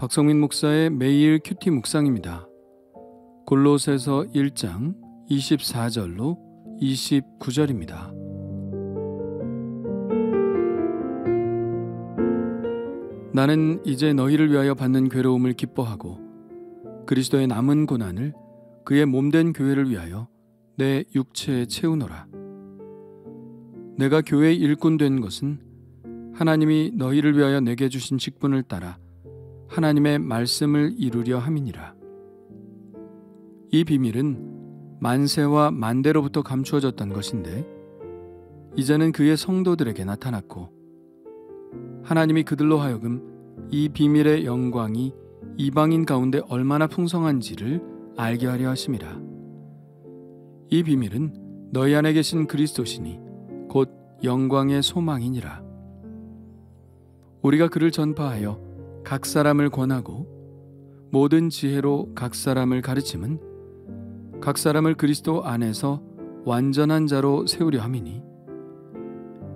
박성민 목사의 매일 큐티 묵상입니다. 골로새서 1장 24절로 29절입니다. 나는 이제 너희를 위하여 받는 괴로움을 기뻐하고 그리스도의 남은 고난을 그의 몸된 교회를 위하여 내 육체에 채우노라. 내가 교회의 일꾼 된 것은 하나님이 너희를 위하여 내게 주신 직분을 따라 하나님의 말씀을 이루려 함이니라. 이 비밀은 만세와 만대로부터 감추어졌던 것인데 이제는 그의 성도들에게 나타났고 하나님이 그들로 하여금 이 비밀의 영광이 이방인 가운데 얼마나 풍성한지를 알게 하려 하심이라. 이 비밀은 너희 안에 계신 그리스도시니 곧 영광의 소망이니라. 우리가 그를 전파하여 각 사람을 권하고 모든 지혜로 각 사람을 가르침은 각 사람을 그리스도 안에서 완전한 자로 세우려 함이니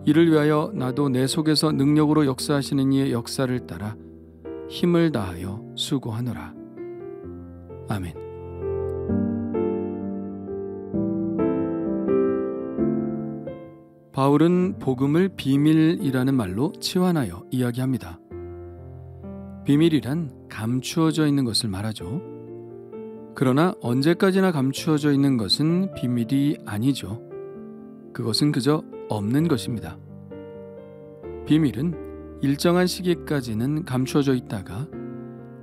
이를 위하여 나도 내 속에서 능력으로 역사하시는 이의 역사를 따라 힘을 다하여 수고하노라. 아멘. 바울은 복음을 비밀이라는 말로 치환하여 이야기합니다. 비밀이란 감추어져 있는 것을 말하죠. 그러나 언제까지나 감추어져 있는 것은 비밀이 아니죠. 그것은 그저 없는 것입니다. 비밀은 일정한 시기까지는 감추어져 있다가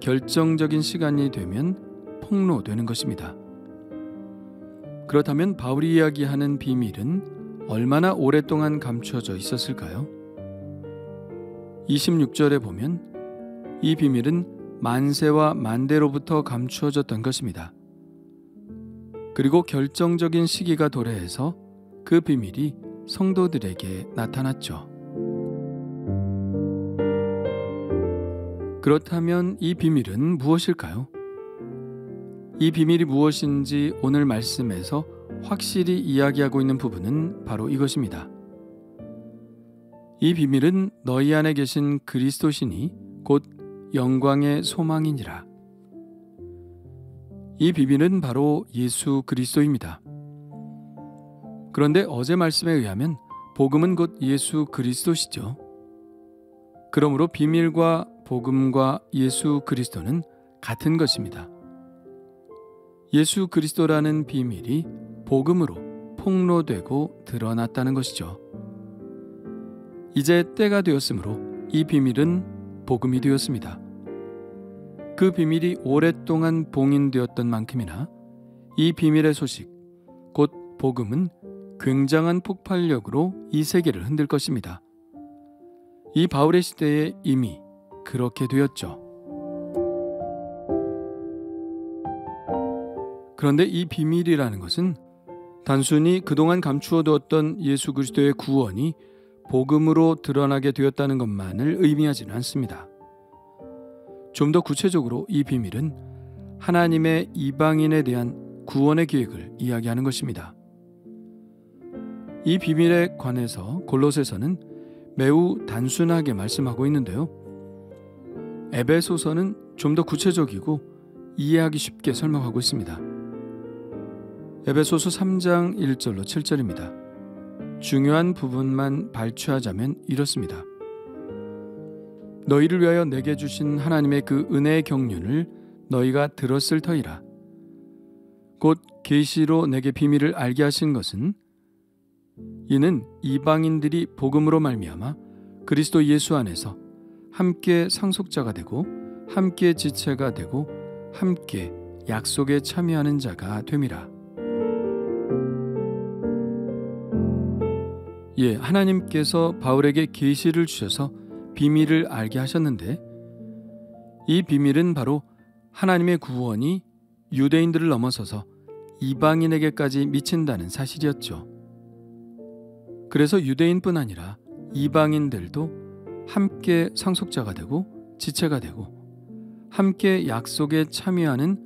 결정적인 시간이 되면 폭로되는 것입니다. 그렇다면 바울이 이야기하는 비밀은 얼마나 오랫동안 감추어져 있었을까요? 26절에 보면 이 비밀은 만세와 만대로부터 감추어졌던 것입니다. 그리고 결정적인 시기가 도래해서 그 비밀이 성도들에게 나타났죠. 그렇다면 이 비밀은 무엇일까요? 이 비밀이 무엇인지 오늘 말씀에서 확실히 이야기하고 있는 부분은 바로 이것입니다. 이 비밀은 너희 안에 계신 그리스도시니 곧 영광의 소망이니라. 이 비밀은 바로 예수 그리스도입니다. 그런데 어제 말씀에 의하면 복음은 곧 예수 그리스도시죠. 그러므로 비밀과 복음과 예수 그리스도는 같은 것입니다. 예수 그리스도라는 비밀이 복음으로 폭로되고 드러났다는 것이죠. 이제 때가 되었으므로 이 비밀은 복음이 되었습니다. 그 비밀이 오랫동안 봉인되었던 만큼이나 이 비밀의 소식, 곧 복음은 굉장한 폭발력으로 이 세계를 흔들 것입니다. 이 바울의 시대에 이미 그렇게 되었죠. 그런데 이 비밀이라는 것은 단순히 그동안 감추어두었던 예수 그리스도의 구원이 복음으로 드러나게 되었다는 것만을 의미하지는 않습니다. 좀 더 구체적으로 이 비밀은 하나님의 이방인에 대한 구원의 계획을 이야기하는 것입니다. 이 비밀에 관해서 골로새서는 매우 단순하게 말씀하고 있는데요. 에베소서는 좀 더 구체적이고 이해하기 쉽게 설명하고 있습니다. 에베소서 3장 1절로 7절입니다. 중요한 부분만 발췌하자면 이렇습니다. 너희를 위하여 내게 주신 하나님의 그 은혜의 경륜을 너희가 들었을 터이라. 곧 계시로 내게 비밀을 알게 하신 것은 이는 이방인들이 복음으로 말미암아 그리스도 예수 안에서 함께 상속자가 되고 함께 지체가 되고 함께 약속에 참여하는 자가 됨이라. 하나님께서 바울에게 계시를 주셔서 비밀을 알게 하셨는데 이 비밀은 바로 하나님의 구원이 유대인들을 넘어서서 이방인에게까지 미친다는 사실이었죠. 그래서 유대인뿐 아니라 이방인들도 함께 상속자가 되고 지체가 되고 함께 약속에 참여하는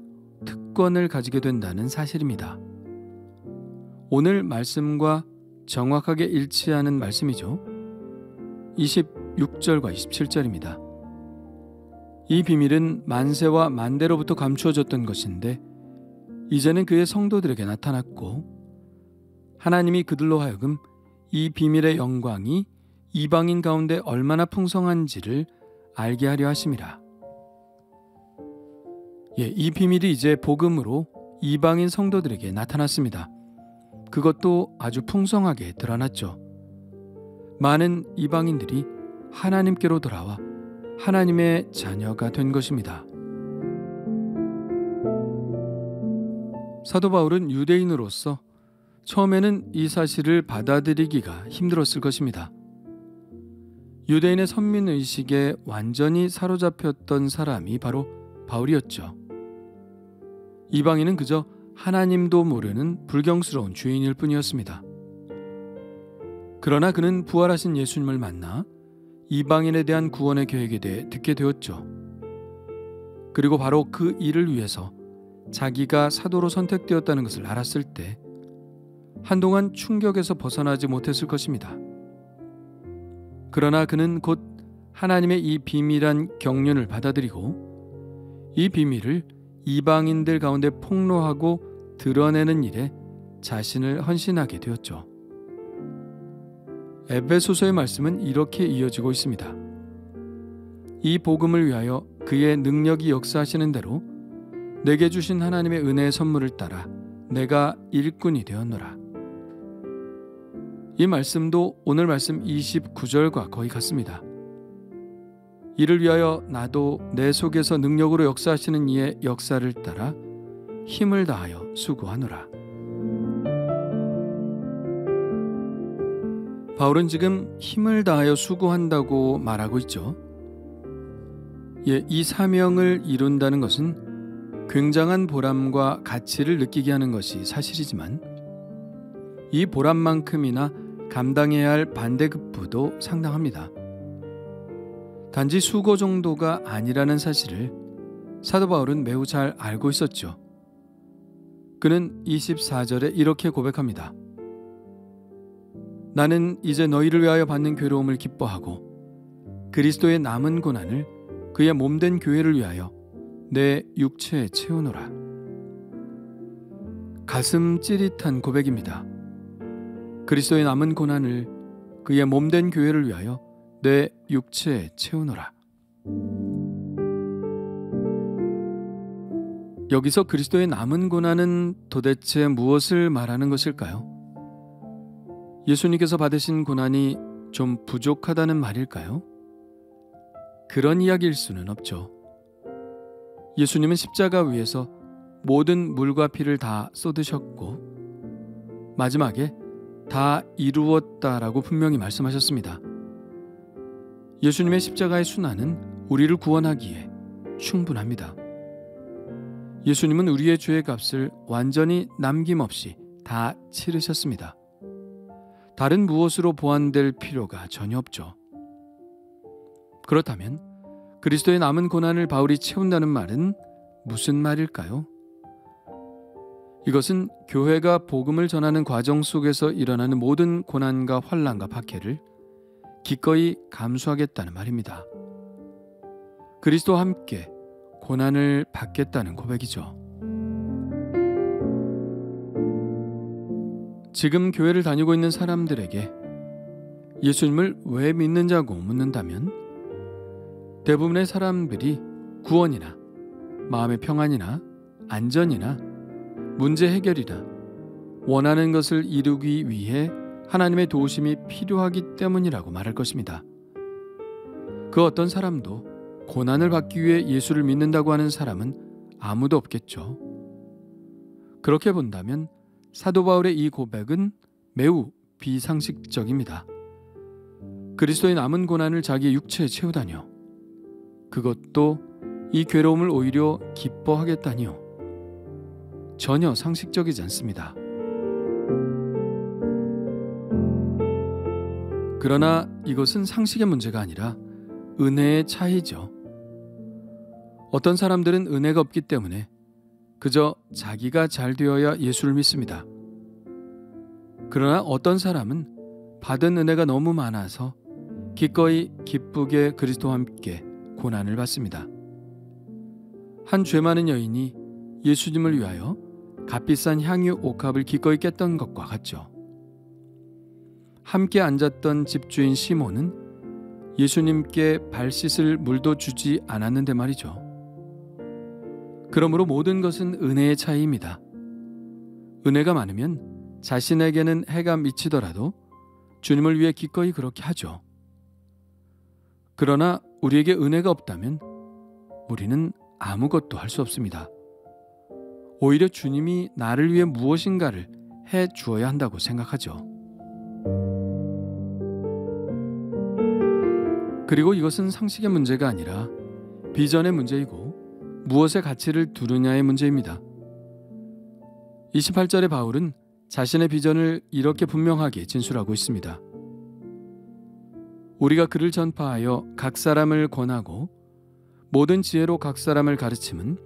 특권을 가지게 된다는 사실입니다. 오늘 말씀과 정확하게 일치하는 말씀이죠. 26절과 27절입니다. 이 비밀은 만세와 만대로부터 감추어졌던 것인데 이제는 그의 성도들에게 나타났고 하나님이 그들로 하여금 이 비밀의 영광이 이방인 가운데 얼마나 풍성한지를 알게 하려 하심이라. 이 비밀이 이제 복음으로 이방인 성도들에게 나타났습니다. 그것도 아주 풍성하게 드러났죠. 많은 이방인들이 하나님께로 돌아와 하나님의 자녀가 된 것입니다. 사도 바울은 유대인으로서 처음에는 이 사실을 받아들이기가 힘들었을 것입니다. 유대인의 선민의식에 완전히 사로잡혔던 사람이 바로 바울이었죠. 이방인은 그저 하나님도 모르는 불경스러운 죄인일 뿐이었습니다. 그러나 그는 부활하신 예수님을 만나 이방인에 대한 구원의 계획에 대해 듣게 되었죠. 그리고 바로 그 일을 위해서 자기가 사도로 선택되었다는 것을 알았을 때 한동안 충격에서 벗어나지 못했을 것입니다. 그러나 그는 곧 하나님의 이 비밀한 경륜을 받아들이고 이 비밀을 이방인들 가운데 폭로하고 드러내는 일에 자신을 헌신하게 되었죠. 에베소서의 말씀은 이렇게 이어지고 있습니다. 이 복음을 위하여 그의 능력이 역사하시는 대로 내게 주신 하나님의 은혜의 선물을 따라 내가 일꾼이 되었노라. 이 말씀도 오늘 말씀 29절과 거의 같습니다. 이를 위하여 나도 내 속에서 능력으로 역사하시는 이의 역사를 따라 힘을 다하여 수고하노라. 바울은 지금 힘을 다하여 수고한다고 말하고 있죠. 이 사명을 이룬다는 것은 굉장한 보람과 가치를 느끼게 하는 것이 사실이지만 이 보람만큼이나 감당해야 할 반대급부도 상당합니다. 단지 수고 정도가 아니라는 사실을 사도 바울은 매우 잘 알고 있었죠. 그는 24절에 이렇게 고백합니다. 나는 이제 너희를 위하여 받는 괴로움을 기뻐하고 그리스도의 남은 고난을 그의 몸된 교회를 위하여 내 육체에 채우노라. 가슴 찌릿한 고백입니다. 그리스도의 남은 고난을 그의 몸된 교회를 위하여 내 육체에 채우노라. 여기서 그리스도의 남은 고난은 도대체 무엇을 말하는 것일까요? 예수님께서 받으신 고난이 좀 부족하다는 말일까요? 그런 이야기일 수는 없죠. 예수님은 십자가 위에서 모든 물과 피를 다 쏟으셨고 마지막에 다 이루었다라고 분명히 말씀하셨습니다. 예수님의 십자가의 순환은 우리를 구원하기에 충분합니다. 예수님은 우리의 죄의 값을 완전히 남김없이 다 치르셨습니다. 다른 무엇으로 보완될 필요가 전혀 없죠. 그렇다면 그리스도의 남은 고난을 바울이 채운다는 말은 무슨 말일까요? 이것은 교회가 복음을 전하는 과정 속에서 일어나는 모든 고난과 환난과 박해를 기꺼이 감수하겠다는 말입니다. 그리스도와 함께 고난을 받겠다는 고백이죠. 지금 교회를 다니고 있는 사람들에게 예수님을 왜 믿는자고 묻는다면 대부분의 사람들이 구원이나 마음의 평안이나 안전이나 문제 해결이나 원하는 것을 이루기 위해 하나님의 도우심이 필요하기 때문이라고 말할 것입니다. 그 어떤 사람도 고난을 받기 위해 예수를 믿는다고 하는 사람은 아무도 없겠죠. 그렇게 본다면 사도 바울의 이 고백은 매우 비상식적입니다. 그리스도의 남은 고난을 자기의 육체에 채우다니요. 그것도 이 괴로움을 오히려 기뻐하겠다니요. 전혀 상식적이지 않습니다. 그러나 이것은 상식의 문제가 아니라 은혜의 차이죠. 어떤 사람들은 은혜가 없기 때문에 그저 자기가 잘 되어야 예수를 믿습니다. 그러나 어떤 사람은 받은 은혜가 너무 많아서 기꺼이 기쁘게 그리스도와 함께 고난을 받습니다. 한 죄 많은 여인이 예수님을 위하여 값비싼 향유 옥합을 기꺼이 깼던 것과 같죠. 함께 앉았던 집주인 시몬은 예수님께 발 씻을 물도 주지 않았는데 말이죠. 그러므로 모든 것은 은혜의 차이입니다. 은혜가 많으면 자신에게는 해가 미치더라도 주님을 위해 기꺼이 그렇게 하죠. 그러나 우리에게 은혜가 없다면 우리는 아무것도 할 수 없습니다. 오히려 주님이 나를 위해 무엇인가를 해 주어야 한다고 생각하죠. 그리고 이것은 상식의 문제가 아니라 비전의 문제이고 무엇의 가치를 두느냐의 문제입니다. 28절의 바울은 자신의 비전을 이렇게 분명하게 진술하고 있습니다. 우리가 그를 전파하여 각 사람을 권하고 모든 지혜로 각 사람을 가르침은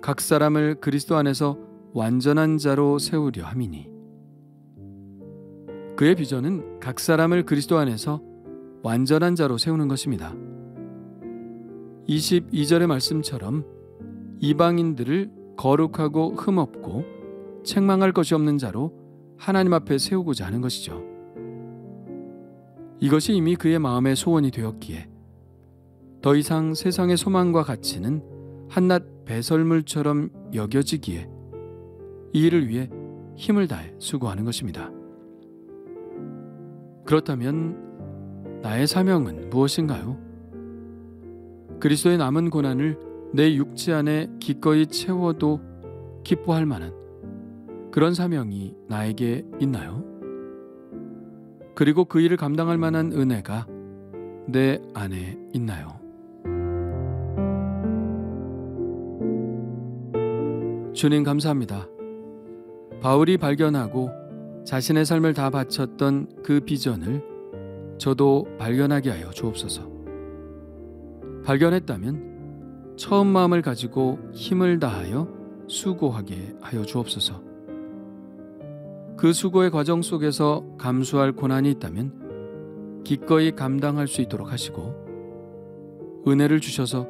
각 사람을 그리스도 안에서 완전한 자로 세우려 함이니. 그의 비전은 각 사람을 그리스도 안에서 완전한 자로 세우는 것입니다. 22절의 말씀처럼 이방인들을 거룩하고 흠없고 책망할 것이 없는 자로 하나님 앞에 세우고자 하는 것이죠. 이것이 이미 그의 마음의 소원이 되었기에 더 이상 세상의 소망과 가치는 한낱 배설물처럼 여겨지기에 이 일을 위해 힘을 다해 수고하는 것입니다. 그렇다면 나의 사명은 무엇인가요? 그리스도의 남은 고난을 내 육체 안에 기꺼이 채워도 기뻐할 만한 그런 사명이 나에게 있나요? 그리고 그 일을 감당할 만한 은혜가 내 안에 있나요? 주님 감사합니다. 바울이 발견하고 자신의 삶을 다 바쳤던 그 비전을 저도 발견하게 하여 주옵소서. 발견했다면 처음 마음을 가지고 힘을 다하여 수고하게 하여 주옵소서. 그 수고의 과정 속에서 감수할 고난이 있다면 기꺼이 감당할 수 있도록 하시고 은혜를 주셔서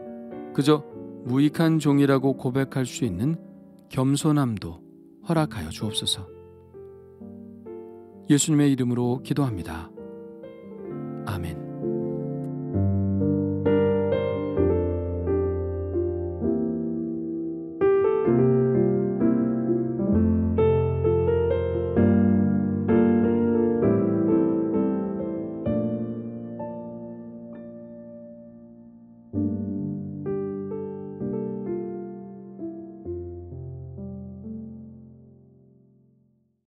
그저 무익한 종이라고 고백할 수 있는 겸손함도 허락하여 주옵소서. 예수님의 이름으로 기도합니다. 아멘.